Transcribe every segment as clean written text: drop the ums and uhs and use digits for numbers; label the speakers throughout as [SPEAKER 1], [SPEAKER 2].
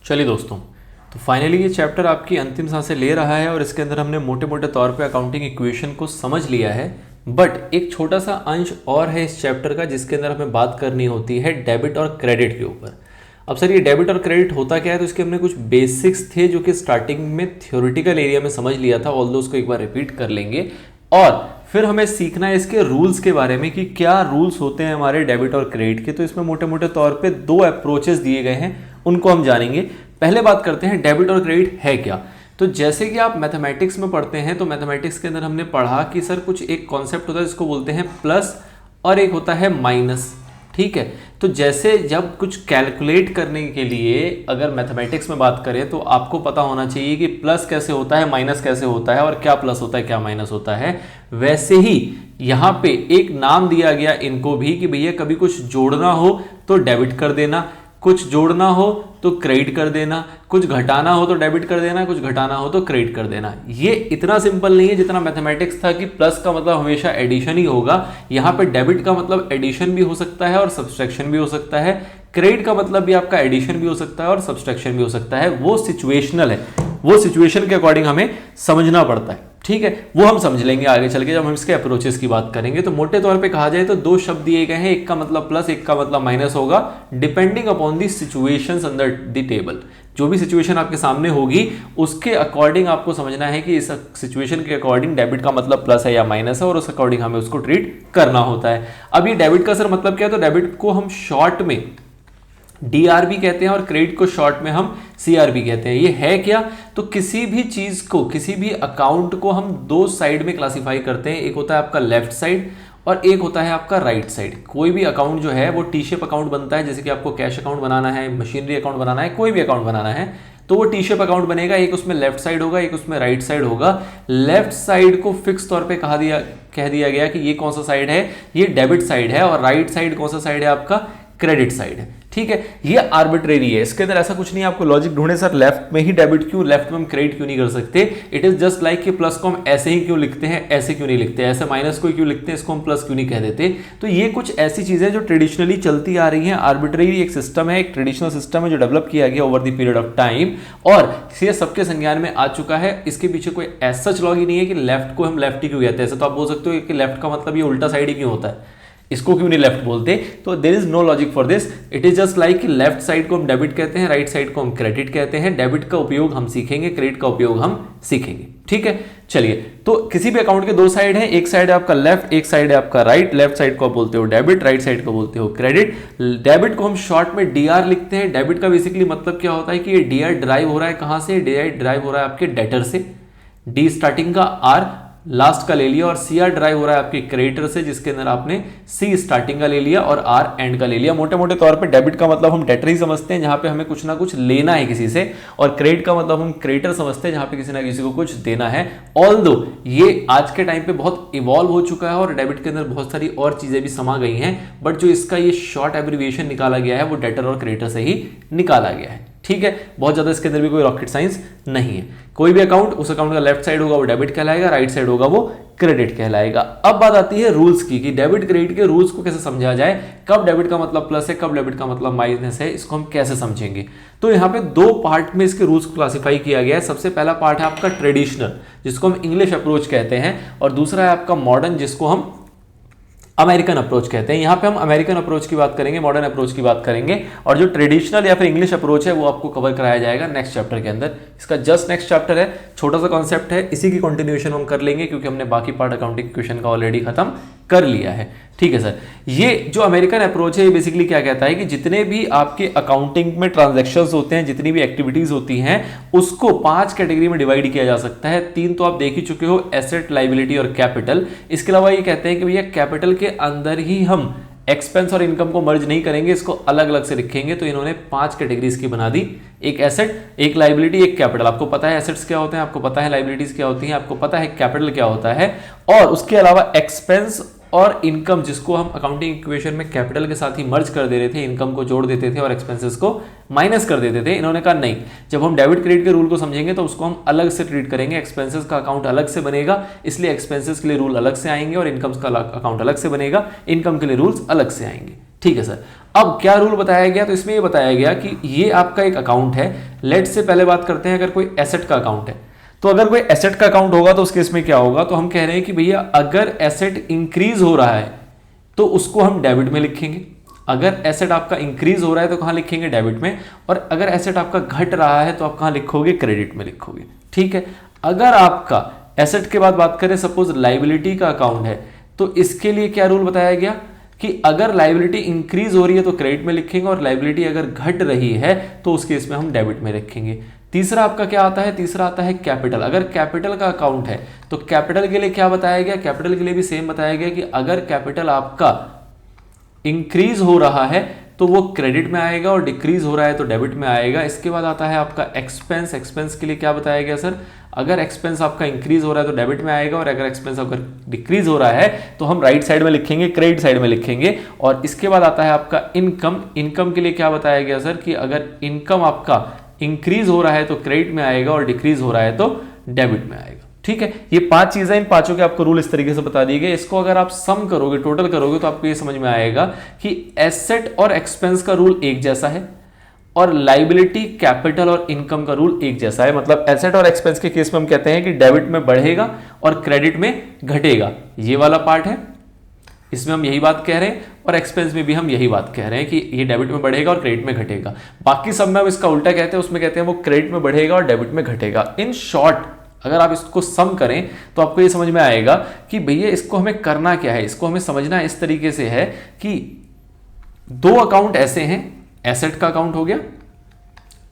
[SPEAKER 1] चलिए दोस्तों, तो फाइनली ये चैप्टर आपकी अंतिम सांसें ले रहा है और इसके अंदर हमने मोटे मोटे तौर पे अकाउंटिंग इक्वेशन को समझ लिया है। बट एक छोटा सा अंश और है इस चैप्टर का जिसके अंदर हमें बात करनी होती है डेबिट और क्रेडिट के ऊपर। अब सर ये डेबिट और क्रेडिट होता क्या है, तो इसके हमने कुछ बेसिक्स थे जो कि स्टार्टिंग में थ्योरेटिकल एरिया में समझ लिया था, ऑल्दो उसको एक बार रिपीट कर लेंगे। और फिर हमें सीखना है इसके रूल्स के बारे में कि क्या रूल्स होते हैं हमारे डेबिट और क्रेडिट के। तो इसमें मोटे मोटे तौर पे दो अप्रोचेस दिए गए हैं, उनको हम जानेंगे। पहले बात करते हैं डेबिट और क्रेडिट है क्या। तो जैसे कि आप मैथमेटिक्स में पढ़ते हैं, तो मैथमेटिक्स के अंदर हमने पढ़ा कि सर कुछ एक कॉन्सेप्ट होता है जिसको बोलते हैं प्लस और एक होता है माइनस। ठीक है, तो जैसे जब कुछ कैलकुलेट करने के लिए अगर मैथमेटिक्स में बात करें तो आपको पता होना चाहिए कि प्लस कैसे होता है, माइनस कैसे होता है और क्या प्लस होता है क्या माइनस होता है। वैसे ही यहाँ पे एक नाम दिया गया इनको भी कि भैया कभी कुछ जोड़ना हो तो डेबिट कर देना, कुछ जोड़ना हो तो क्रेडिट कर देना, कुछ घटाना हो तो डेबिट कर देना, कुछ घटाना हो तो क्रेडिट कर देना। ये इतना सिंपल नहीं है जितना मैथमेटिक्स था कि प्लस का मतलब हमेशा एडिशन ही होगा। यहाँ पे डेबिट का मतलब एडिशन भी हो सकता है और सब्सट्रैक्शन भी हो सकता है। क्रेडिट का मतलब भी आपका एडिशन भी हो सकता है और सब्सट्रैक्शन भी हो सकता है। वो सिचुएशनल है, वो सिचुएशन के अकॉर्डिंग हमें समझना पड़ता है। ठीक है, वो हम समझ लेंगे आगे चल के जब हम इसके अप्रोचेस की बात करेंगे। तो मोटे तौर पे कहा जाए तो दो शब्द दिए गए हैं, एक का मतलब प्लस, एक का मतलब माइनस होगा, depending upon the situations under the table. जो भी सिचुएशन आपके सामने होगी उसके अकॉर्डिंग आपको समझना है कि इस सिचुएशन के अकॉर्डिंग डेबिट का मतलब प्लस है या माइनस है और उस अकॉर्डिंग हमें उसको ट्रीट करना होता है। अब ये डेबिट का सर मतलब क्या है, तो डेबिट को हम शॉर्ट में DRB कहते हैं और क्रेडिट को शॉर्ट में हम CRB कहते हैं। ये है क्या, तो किसी भी चीज को, किसी भी अकाउंट को हम दो साइड में क्लासिफाई करते हैं। एक होता है आपका लेफ्ट साइड और एक होता है आपका राइट साइड। कोई भी अकाउंट जो है वो टी शेप अकाउंट बनता है, जैसे कि आपको कैश अकाउंट बनाना है, मशीनरी अकाउंट बनाना है, कोई भी अकाउंट बनाना है तो वो टी शेप अकाउंट बनेगा। एक उसमें लेफ्ट साइड होगा, एक उसमें राइट साइड होगा। लेफ्ट साइड को फिक्स तौर पे कह दिया गया कि ये कौन सा साइड है, ये डेबिट साइड है, और राइट साइड कौन सा साइड है, आपका क्रेडिट साइड है। ठीक है, ये आर्बिट्रेरी है, इसके अंदर ऐसा कुछ नहीं है। आपको लॉजिक ढूंढे सर लेफ्ट में ही डेबिट क्यों, लेफ्ट में हम क्रेडिट क्यों नहीं कर सकते। इट इज जस्ट लाइक कि प्लस को हम ऐसे ही क्यों लिखते हैं, ऐसे क्यों नहीं लिखते, ऐसे माइनस को क्यों लिखते हैं, इसको हम प्लस क्यों नहीं कह देते। तो ये कुछ ऐसी चीजें जो ट्रेडिशनली चलती आ रही हैं। आर्बिट्रेरी एक सिस्टम है, एक ट्रेडिशनल सिस्टम है जो डेवलप किया गया over the period of time और ये सबके संज्ञान में आ चुका है। इसके पीछे कोई ऐसा लॉजिक ही नहीं है कि लेफ्ट को हम लेफ्ट ही क्यों कहते हैं। ऐसे तो आप बोल सकते हो कि लेफ्ट का मतलब ये उल्टा साइड ही क्यों होता है, इसको क्यों नहीं लेफ्ट बोलते। तो there is no logic for this. It is just like कि लेफ्ट साइड को हम डेबिट कहते हैं, राइट साइड को हम क्रेडिट कहते हैं। डेबिट का उपयोग हम सीखेंगे, क्रेडिट का उपयोग हम सीखेंगे। ठीक है, चलिए, तो किसी भी अकाउंट के दो साइड हैं, एक साइड है आपका लेफ्ट, एक साइड है आपका राइट। लेफ्ट साइड को आप बोलते हो डेबिट, राइट साइड को बोलते हो क्रेडिट। डेबिट को हम शॉर्ट में DR लिखते हैं। डेबिट का बेसिकली मतलब क्या होता है कि ये DR ड्राइव हो रहा है कहां से, DR ड्राइव हो रहा है आपके डेटर से, D स्टार्टिंग का, R लास्ट का ले लिया, और CR ड्राइव हो रहा है आपके क्रेडिटर से जिसके अंदर आपने C स्टार्टिंग का ले लिया और R एंड का ले लिया। मोटे मोटे तौर पे डेबिट का मतलब हम डेटर ही समझते हैं जहां पे हमें कुछ ना कुछ लेना है किसी से, और क्रेडिट का मतलब हम क्रेडिटर समझते हैं जहां पे किसी ना किसी को कुछ देना है। ऑल्दो ये आज के टाइम पे बहुत इवॉल्व हो चुका है और डेबिट के अंदर बहुत सारी और चीजें भी समा गई हैं, बट जो इसका ये शॉर्ट एब्रिविएशन निकाला गया है वो डेटर और क्रेडिटर से ही निकाला गया है। ठीक है, बहुत ज्यादा इसके अंदर भी कोई रॉकेट साइंस नहीं है। कोई भी अकाउंट, उस अकाउंट का लेफ्ट साइड होगा वो डेबिट कहलाएगा, राइट साइड होगा वो क्रेडिट कहलाएगा। अब बात आती है रूल्स की कि डेबिट क्रेडिट के रूल्स को कैसे समझा जाए, कब डेबिट का मतलब प्लस है, कब डेबिट का मतलब माइनस है, इसको हम कैसे समझेंगे। तो यहाँ पे दो पार्ट में इसके रूल्स को क्लासिफाई किया गया है। सबसे पहला पार्ट है आपका ट्रेडिशनल, जिसको हम इंग्लिश अप्रोच कहते हैं, और दूसरा है आपका मॉडर्न, जिसको हम अमेरिकन अप्रोच कहते हैं। यहाँ पे हम अमेरिकन अप्रोच की बात करेंगे, मॉडर्न अप्रोच की बात करेंगे, और जो ट्रेडिशनल या फिर इंग्लिश अप्रोच है वो आपको कवर कराया जाएगा नेक्स्ट चैप्टर के अंदर। इसका जस्ट नेक्स्ट चैप्टर है, छोटा सा कॉन्सेप्ट है, इसी की कंटिन्यूएशन हम कर लेंगे क्योंकि हमने बाकी पार्ट अकाउंटिंग इक्वेशन का ऑलरेडी खत्म कर लिया है। ठीक है सर, ये जो अमेरिकन अप्रोच है ये बेसिकली क्या कहता है कि जितने भी आपके अकाउंटिंग में ट्रांजैक्शंस होते हैं, जितनी भी एक्टिविटीज होती हैं, उसको 5 कैटेगरी में डिवाइड किया जा सकता है। 3 तो आप देख ही चुके हो, एसेट, लायबिलिटी और कैपिटल। इसके अलावा ये कहते हैं कि भैया कैपिटल के अंदर ही हम एक्सपेंस और इनकम को मर्ज नहीं करेंगे, इसको अलग अलग से लिखेंगे। तो इन्होंने 5 कैटेगरीज की बना दी, एक एसेट, एक लायबिलिटी, एक कैपिटल। आपको पता है एसेट्स क्या होते हैं, आपको पता है लायबिलिटीज क्या होती हैं, आपको पता है कैपिटल क्या होता है, और उसके अलावा एक्सपेंस और इनकम, जिसको हम अकाउंटिंग इक्वेशन में कैपिटल के साथ ही मर्ज कर दे रहे थे, इनकम को जोड़ देते थे और एक्सपेंसेस को माइनस कर देते थे। इन्होंने कहा नहीं, जब हम डेबिट क्रेडिट के रूल को समझेंगे तो उसको हम अलग से ट्रीट करेंगे। एक्सपेंसेस का अकाउंट अलग से बनेगा, इसलिए एक्सपेंसेस के लिए रूल अलग से आएंगे, और इनकम का अकाउंट अलग से बनेगा, इनकम के लिए रूल्स अलग से आएंगे। ठीक है सर। अब क्या रूल बताया गया, तो इसमें ये बताया गया कि ये आपका एक अकाउंट है। लेट से पहले बात करते हैं, अगर कोई एसेट का अकाउंट है, तो अगर कोई एसेट का अकाउंट होगा तो उस केस में क्या होगा, तो हम कह रहे हैं कि भैया अगर एसेट इंक्रीज हो रहा है तो उसको हम डेबिट में लिखेंगे। अगर एसेट आपका इंक्रीज हो रहा है तो कहां लिखेंगे, डेबिट में। और अगर एसेट आपका घट रहा है तो आप कहां लिखोगे, क्रेडिट में लिखोगे। ठीक है। अगर आपका एसेट के बाद बात करें, सपोज लाइबिलिटी का अकाउंट है, तो इसके लिए क्या रूल बताया गया कि अगर लाइबिलिटी इंक्रीज हो रही है तो क्रेडिट में लिखेंगे, और लाइबिलिटी अगर घट रही है तो उस केस में हम डेबिट में रखेंगे। तीसरा आपका क्या आता है, तीसरा आता है कैपिटल। अगर कैपिटल का अकाउंट है तो कैपिटल के लिए क्या बताया गया, कैपिटल के लिए भी सेम बताया गया कि अगर कैपिटल आपका इंक्रीज हो रहा है तो वो क्रेडिट में आएगा, और डिक्रीज हो रहा है तो डेबिट में आएगा। इसके बाद आता है आपका एक्सपेंस। एक्सपेंस के लिए क्या बताया गया सर, अगर एक्सपेंस आपका इंक्रीज हो रहा है तो डेबिट में आएगा, और अगर एक्सपेंस आपका डिक्रीज हो रहा है तो हम राइट साइड में लिखेंगे, क्रेडिट साइड में लिखेंगे। और इसके बाद आता है आपका इनकम। इनकम के लिए क्या बताया गया सर कि अगर इनकम आपका इंक्रीज हो रहा है तो क्रेडिट में आएगा, और डिक्रीज हो रहा है तो डेबिट में आएगा। ठीक है। ये 5 चीजें, इन पांचों के आपको रूल इस तरीके से बता दिए गए। इसको अगर आप सम करोगे, टोटल करोगे, तो आपको ये समझ में आएगा कि एसेट और एक्सपेंस का रूल एक जैसा है, और लाइबिलिटी, कैपिटल और इनकम का रूल एक जैसा है। मतलब एसेट और एक्सपेंस के केस में हम कहते हैं कि डेबिट में बढ़ेगा और क्रेडिट में घटेगा। ये वाला पार्ट है, इसमें हम यही बात कह रहे हैं, और एक्सपेंस में भी हम यही बात कह रहे हैं कि ये डेबिट में बढ़ेगा और क्रेडिट में घटेगा। बाकी सब में हम इसका उल्टा कहते हैं, उसमें कहते हैं वो क्रेडिट में बढ़ेगा और डेबिट में घटेगा। इन शॉर्ट अगर आप इसको सम करें तो आपको ये समझ में आएगा कि भैया इसको हमें करना क्या है। इसको हमें समझना इस तरीके से है कि 2 अकाउंट ऐसे हैं, एसेट का अकाउंट हो गया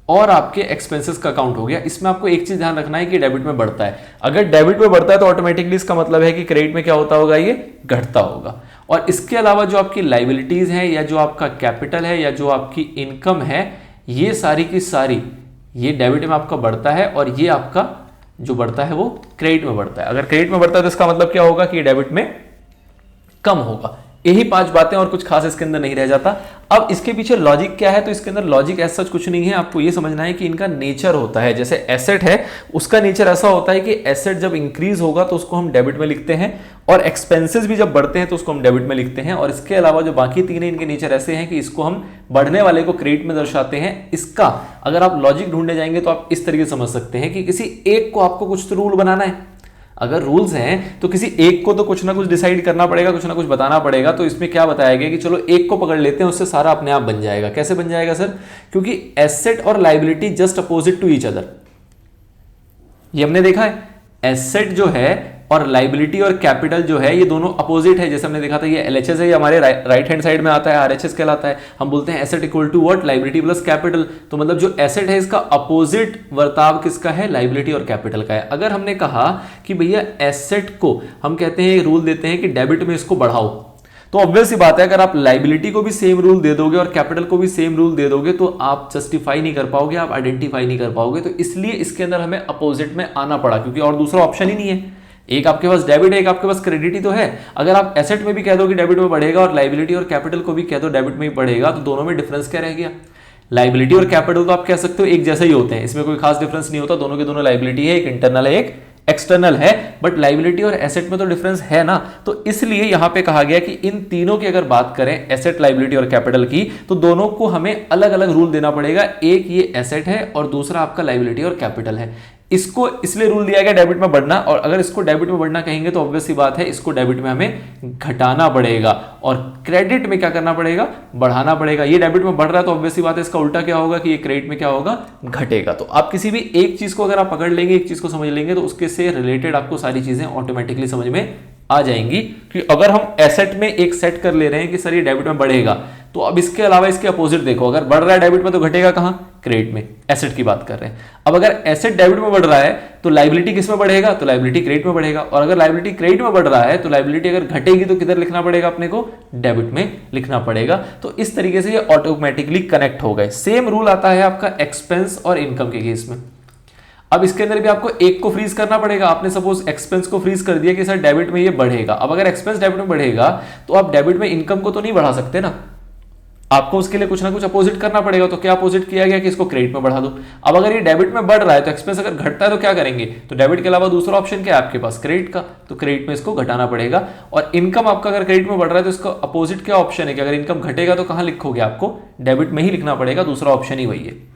[SPEAKER 1] और आपके एक्सपेंसेस का अकाउंट हो गया। इसमें आपको एक चीज ध्यान रखना है कि डेबिट में बढ़ता है। अगर डेबिट में बढ़ता है तो ऑटोमेटिकली इसका मतलब है कि क्रेडिट में क्या होता होगा, ये घटता होगा। और इसके अलावा जो आपकी लाइबिलिटीज है, या जो आपका कैपिटल है, या जो आपकी इनकम है, ये सारी की सारी ये डेबिट में आपका बढ़ता है, और ये आपका जो बढ़ता है वो क्रेडिट में बढ़ता है। अगर क्रेडिट में बढ़ता है तो इसका मतलब क्या होगा कि ये डेबिट में कम होगा। यही 5 बातें, और कुछ खास इसके अंदर नहीं रह जाता। अब इसके पीछे लॉजिक क्या है, तो इसके अंदर लॉजिक ऐसा सच कुछ नहीं है। आपको ये समझना है कि इनका नेचर होता है। जैसे एसेट है, उसका नेचर ऐसा होता है कि एसेट जब इंक्रीज होगा तो उसको हम डेबिट में लिखते हैं, और एक्सपेंसेस भी जब बढ़ते हैं तो उसको हम डेबिट में लिखते हैं। और इसके अलावा जो बाकी 3 है, इनके नेचर ऐसे हैं कि इसको हम बढ़ने वाले को क्रेडिट में दर्शाते हैं। इसका अगर आप लॉजिक ढूंढने जाएंगे तो आप इस तरीके से समझ सकते हैं कि किसी एक को आपको कुछ तो रूल बनाना है। अगर रूल्स हैं तो किसी एक को तो कुछ ना कुछ डिसाइड करना पड़ेगा, कुछ ना कुछ बताना पड़ेगा। तो इसमें क्या बताया गया कि चलो एक को पकड़ लेते हैं, उससे सारा अपने आप बन जाएगा। कैसे बन जाएगा सर, क्योंकि एसेट और liability just opposite to each other. ये हमने देखा है, एसेट जो है और लाइबिलिटी और कैपिटल जो है ये दोनों अपोजिट है। जैसे हमने देखा था, ये एलएचएस है, ये हमारे राइट हैंड साइड में आता है, आरएचएस कहलाता है। हम बोलते हैं asset equal to what, liability plus capital. तो मतलब जो एसेट है इसका अपोजिट वर्ताव किसका है, लाइबिलिटी और कैपिटल का है। अगर हमने कहा कि भैया एसेट को हम कहते हैं, रूल देते हैं कि डेबिट में इसको बढ़ाओ, तो ऑब्वियस सी बात है अगर आप लाइबिलिटी को भी सेम रूल दे दोगे और कैपिटल को भी सेम रूल दे दोगे तो आप जस्टिफाई नहीं कर पाओगे, आप आइडेंटिफाई नहीं कर पाओगे। तो इसलिए इसके अंदर हमें अपोजिट में आना पड़ा, क्योंकि और दूसरा ऑप्शन ही नहीं है। एक आपके पास डेबिट है, एक आपके पास क्रेडिट ही तो है। अगर आप एसेट में भी कह दो कि डेबिट में बढ़ेगा और लाइबिलिटी और कैपिटल को भी कह दो डेबिट में ही बढ़ेगा, तो दोनों में डिफरेंस क्या रह गया। लाइबिलिटी और कैपिटल तो आप कह सकते हो एक जैसे ही होते हैं, इसमें कोई खास डिफरेंस नहीं होता। दोनों के दोनों लाइबिलिटी है, एक इंटरनल है, एक एक्सटर्नल है। बट लाइबिलिटी और एसेट में तो डिफरेंस है ना। तो इसलिए यहां पे कहा गया कि इन तीनों की अगर बात करें, एसेट, लाइबिलिटी और कैपिटल की, तो दोनों को हमें अलग अलग रूल देना पड़ेगा। एक ये एसेट है और दूसरा आपका लाइबिलिटी और कैपिटल है। इसको इसलिए रूल दिया गया डेबिट में बढ़ना, और अगर इसको डेबिट में बढ़ना कहेंगे तो ऑब्वियस सी बात है इसको डेबिट में हमें घटाना पड़ेगा, और क्रेडिट में क्या करना पड़ेगा, बढ़ाना पड़ेगा। ये डेबिट में बढ़ रहा है तो ऑब्वियस सी बात है इसका उल्टा क्या होगा कि ये क्रेडिट में क्या होगा, घटेगा। तो आप किसी भी एक चीज को अगर आप पकड़ लेंगे, एक चीज को समझ लेंगे, तो उसके से रिलेटेड आपको सारी चीजें ऑटोमेटिकली समझ में आ जाएंगी। कि अगर हम एसेट में एक सेट कर ले रहे हैं कि सर ये डेबिट में बढ़ेगा, तो अब इसके अलावा इसके अपोजिट देखो, अगर बढ़ रहा है डेबिट में तो घटेगा कहां, क्रेडिट में। एसेट की बात कर रहे हैं। अब अगर एसेट डेबिट में बढ़ रहा है तो लाइबिलिटी किस में बढ़ेगा, तो लाइबिलिटी क्रेडिट में बढ़ेगा। और अगर लाइबिलिटी क्रेडिट में बढ़ रहा है तो लाइबिलिटी अगर घटेगी तो किधर लिखना पड़ेगा अपने को, डेबिट में लिखना पड़ेगा। तो इस तरीके से ये ऑटोमेटिकली कनेक्ट हो गए। सेम रूल आता है आपका एक्सपेंस और इनकम के केस में। अब इसके अंदर भी आपको एक को फ्रीज करना पड़ेगा। आपने सपोज एक्सपेंस को फ्रीज कर दिया कि सर डेबिट में ये बढ़ेगा। अब अगर एक्सपेंस डेबिट में बढ़ेगा तो आप डेबिट में इनकम को तो नहीं बढ़ा सकते ना, आपको उसके लिए कुछ ना कुछ अपोजिट करना पड़ेगा। तो क्या अपोजिट किया गया कि इसको क्रेडिट में बढ़ा दो। अब अगर ये डेबिट में बढ़ रहा है तो एक्सपेंस अगर घटता है तो क्या करेंगे, तो डेबिट के अलावा दूसरा ऑप्शन क्या है आपके पास, क्रेडिट का, तो क्रेडिट में इसको घटाना पड़ेगा। और इनकम आपका अगर क्रेडिट में बढ़ रहा है तो इसका अपोजिट क्या ऑप्शन है कि अगर इनकम घटेगा तो कहां लिखोगे, आपको डेबिट में ही लिखना पड़ेगा, दूसरा ऑप्शन ही वही है।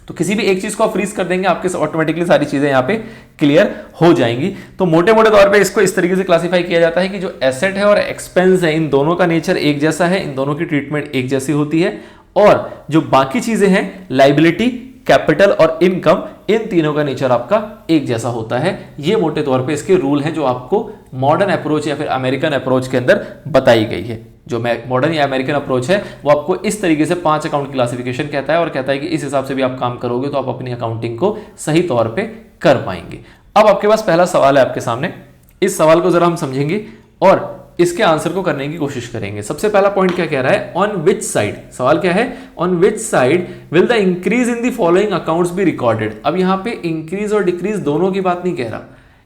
[SPEAKER 1] तो किसी भी एक चीज को आप फ्रीज कर देंगे, आपके ऑटोमेटिकली सारी चीजें यहां पे क्लियर हो जाएंगी। तो मोटे मोटे तौर पे इसको इस तरीके से क्लासिफाई किया जाता है कि जो एसेट है और एक्सपेंस है, इन दोनों का नेचर एक जैसा है, इन दोनों की ट्रीटमेंट एक जैसी होती है, और जो बाकी चीजें हैं लायबिलिटी, कैपिटल और इनकम, इन तीनों का नेचर आपका एक जैसा होता है। ये मोटे तौर पे इसके रूल हैं जो आपको मॉडर्न अप्रोच या फिर अमेरिकन अप्रोच के अंदर बताई गई है। जो मॉडर्न या अमेरिकन अप्रोच है वो आपको इस तरीके से 5 अकाउंट क्लासिफिकेशन कहता है और कहता है कि इस हिसाब से भी आप काम करोगे तो आप अपनी अकाउंटिंग को सही तौर पे कर पाएंगे। अब आपके पास पहला सवाल है आपके सामने, इस सवाल को जरा हम समझेंगे और इसके आंसर को करने की कोशिश करेंगे। सबसे पहला पॉइंट क्या कह रहा है, ऑन विच साइड, सवाल क्या है, on which side will the increase in the following accounts be recorded. अब यहां पे इंक्रीज और डिक्रीज दोनों की बात नहीं कह रहा,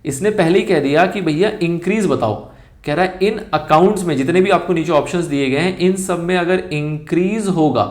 [SPEAKER 1] इसने पहले ही कह दिया कि भैया इंक्रीज बताओ। कह रहा है इन अकाउंट्स में जितने भी आपको नीचे ऑप्शंस दिए गए हैं, इन सब में अगर इंक्रीज होगा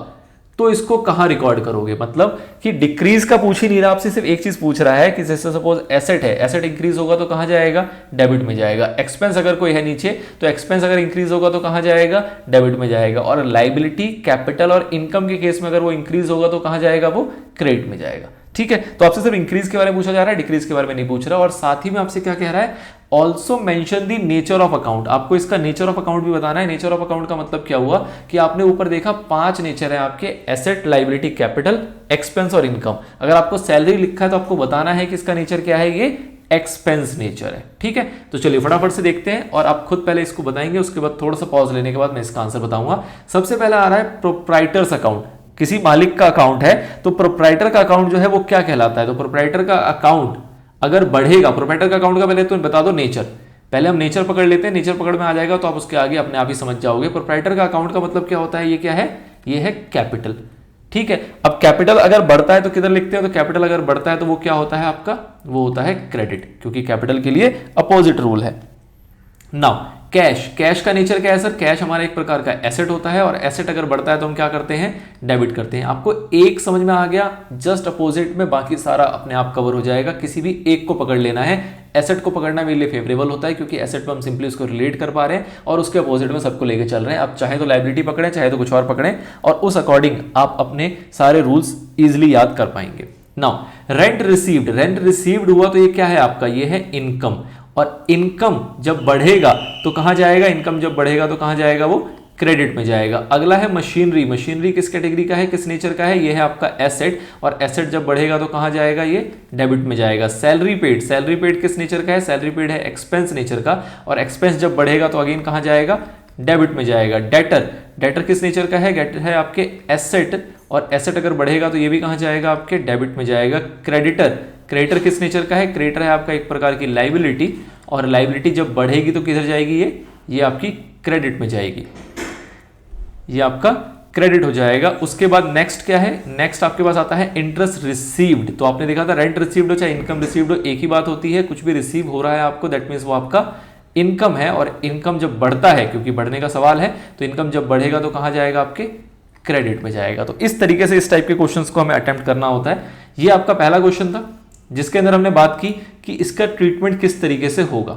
[SPEAKER 1] तो इसको कहां रिकॉर्ड करोगे। मतलब कि डिक्रीज का पूछ ही नहीं रहा आपसे, सिर्फ एक चीज पूछ रहा है कि जैसे सपोज एसेट है, एसेट इंक्रीज होगा तो कहां जाएगा, डेबिट में जाएगा। एक्सपेंस अगर कोई है नीचे तो एक्सपेंस अगर इंक्रीज होगा तो कहां जाएगा, डेबिट में जाएगा। और लायबिलिटी, कैपिटल और इनकम के केस में अगर वो इंक्रीज होगा तो कहां जाएगा, वो क्रेडिट में जाएगा। ठीक है, तो आपसे सिर्फ इंक्रीज के बारे में पूछा जा रहा है, डिक्रीज के बारे में नहीं पूछ रहा। और साथ ही में आपसे क्या कह रहा है, also mention the nature of account. आपको इसका नेचर ऑफ अकाउंट भी बताना है। नेचर ऑफ अकाउंट का मतलब क्या हुआ कि आपने ऊपर देखा 5 नेचर है आपके, एसेट, लायबिलिटी, कैपिटल, एक्सपेंस और इनकम। अगर आपको सैलरी लिखा है तो आपको बताना है कि इसका नेचर क्या है, ये एक्सपेंस नेचर है। ठीक है, तो चलिए फटाफट से देखते हैं और आप खुद पहले इसको बताएंगे, उसके बाद थोड़ा सा पॉज लेने के बाद मैं इसका आंसर बताऊंगा। सबसे पहला आ रहा है प्रोप्राइटर्स अकाउंट। किसी मालिक का अकाउंट है तो प्रोप्राइटर का अकाउंट जो है वो क्या कहलाता है, तो प्रोप्राइटर का अकाउंट अगर बढ़ेगा, प्रोप्राइटर का अकाउंट का पहले तो बता दो नेचर, पहले हम नेचर पकड़ लेते हैं, नेचर पकड़ में आ जाएगा तो आप उसके आगे अपने आप ही समझ जाओगे। प्रोप्राइटर का अकाउंट का मतलब क्या होता है, ये क्या है, ये है कैपिटल। ठीक है, अब कैपिटल अगर बढ़ता है तो किधर लिखते हैं, तो कैपिटल अगर बढ़ता है तो वो क्या होता है आपका, वो होता है क्रेडिट, क्योंकि कैपिटल के लिए अपोजिट रूल है। नाउ कैश, कैश का नेचर क्या है सर, कैश हमारा एक प्रकार का एसेट होता है और एसेट अगर बढ़ता है तो हम क्या करते हैं, डेबिट करते हैं। आपको एक समझ में आ गया, जस्ट अपोजिट में बाकी सारा अपने आप कवर हो जाएगा। किसी भी एक को पकड़ लेना है, एसेट को पकड़ना मेरे लिए फेवरेबल होता है क्योंकि एसेट पे हम सिंपली उसको रिलेट कर पा रहे हैं और उसके अपोजिट में सबको लेके चल रहे हैं। आप चाहे तो लायबिलिटी पकड़ें, चाहे तो कुछ और पकड़ें और उस अकॉर्डिंग आप अपने सारे रूल्स इजिली याद कर पाएंगे। Now rent received, rent received हुआ तो ये क्या है आपका, ये है इनकम। और इनकम जब बढ़ेगा तो कहां जाएगा, इनकम जब बढ़ेगा तो कहां जाएगा, वो क्रेडिट में जाएगा। अगला है मशीनरी, मशीनरी किस कैटेगरी का है, किस नेचर का है, ये है आपका एसेट और एसेट जब बढ़ेगा तो कहां जाएगा, ये डेबिट में जाएगा। सैलरी पेड, सैलरी पेड किस नेचर का है, सैलरी पेड है एक्सपेंस नेचर का और एक्सपेंस जब बढ़ेगा तो अगेन कहां जाएगा, डेबिट में जाएगा। डेटर, डेटर किस नेचर का है, डेटर है आपके एसेट और एसेट अगर बढ़ेगा तो ये भी कहां जाएगा, आपके डेबिट में जाएगा। क्रेडिटर, क्रेडिटर किस नेचर का है, क्रेडिटर है आपका एक प्रकार की लायबिलिटी और लायबिलिटी जब बढ़ेगी तो किधर जाएगी, ये आपकी क्रेडिट में जाएगी, ये आपका क्रेडिट हो जाएगा। उसके बाद नेक्स्ट क्या है, नेक्स्ट आपके पास आता है इंटरेस्ट रिसीव्ड। तो आपने देखा था रेंट रिसीव्ड हो चाहे इनकम रिसीव्ड हो एक ही बात होती है, कुछ भी रिसीव हो रहा है आपको दैट मीन्स वो आपका इनकम है। और इनकम जब बढ़ता है, क्योंकि बढ़ने का सवाल है, तो इनकम जब बढ़ेगा तो कहां जाएगा, आपके क्रेडिट में जाएगा। तो इस तरीके से इस टाइप के क्वेश्चंस को हमें अटेम्प्ट करना होता है। ये आपका पहला क्वेश्चन था जिसके अंदर हमने बात की कि इसका ट्रीटमेंट किस तरीके से होगा।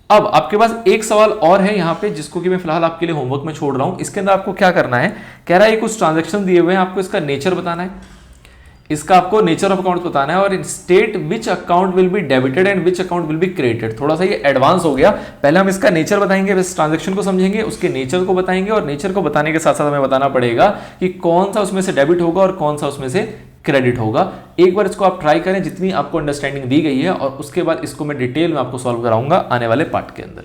[SPEAKER 1] अब आपके पास एक सवाल और है यहाँ पे जिसको कि मैं फिलहाल आपके लिए होमवर्क में छोड़ रहा हूं। इसके अंदर आपको क्या करना है, कह रहा है कुछ ट्रांजैक्शन दिए हुए हैं, आपको इसका नेचर बताना है, इसका आपको नेचर ऑफ अकाउंट बताना है और state which account will be debited and which account will be credited. थोड़ा सा ये एडवांस हो गया, पहले हम इसका नेचर बताएंगे, इस ट्रांजैक्शन को समझेंगे, उसके नेचर को बताएंगे और नेचर को बताने के साथ साथ हमें बताना पड़ेगा कि कौन सा उसमें से डेबिट होगा और कौन सा उसमें से क्रेडिट होगा। एक बार इसको आप ट्राई करें जितनी आपको अंडरस्टैंडिंग दी गई है और उसके बाद इसको मैं डिटेल में आपको सॉल्व कराऊंगा आने वाले पार्ट के अंदर।